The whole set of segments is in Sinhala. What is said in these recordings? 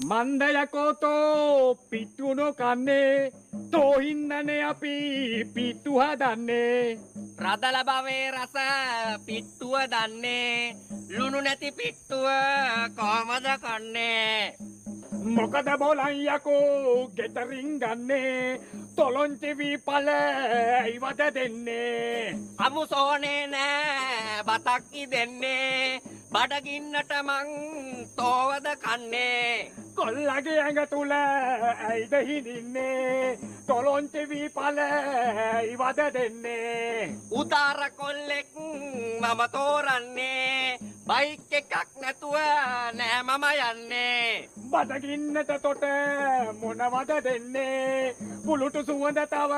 මන්දයකෝතෝ පිට්ටුනෝ කන්නේ තෝහින්දනේ අපි පිට්ටු හදන්නේ රදල බවේ රස පිට්ටුව දන්නේ ලුණු නැති පිට්ටුව කොහමද කන්නේ මොකද බොලන් යකෝ ගෙදරින් ගන්නේ තොලොංචි වීපල ඉවද දෙන්නේ අමු සෝනේ නෑ බතක්කි දෙන්නේ බඩගින්නට මං තෝවද කන්නේ කොල්ලගේ ඇඟ තුල ඇයිද හිඳින්නේ තොලොංචි වීපල ඉවද දෙන්නේ උදාර කොල්ලෙක් මම තෝරන්නේ බයික් එකක් නැතුව නෑ මම යන්නේ බඩගින්නට තොට මොනවද දෙන්නේ පුළුටු සුවඳ තව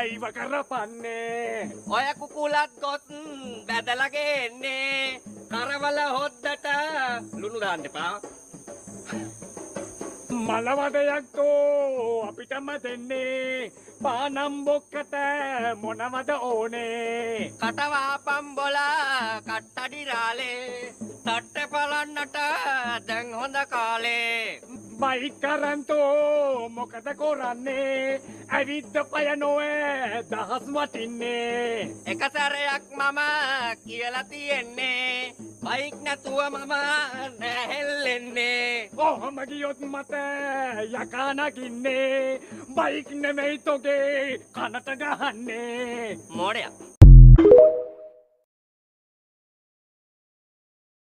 ඉව කරපන්නේ ඔය කුකුලත් ගොත් බැදලගේ එන්නේ කරවල හොද්දට ලුණු දාන්න එපා මලවදයක් තෝ අපිටම දෙන්නේ පානම් බොක්කට මොනවද ඕනේ කටවාපම් බොලා කට්ටඩි රාලේ තට්ට පලන්නට දැන් හොඳ කාලේ බයික් කරන්තෝ මොකද කොරන්නේ ඇවිද්ද පය නොවේ දහස් වටින්නේ එක සැරයක් මම කියලා තියෙන්නේ බයික් නැතුව මම නැහෙල්ලෙන්නේ ඔහොම ගියොත් මට යකා නගින්නේ බයික් නෙමෙයි තොගේ කනට ගහන්නේ මෝඩයා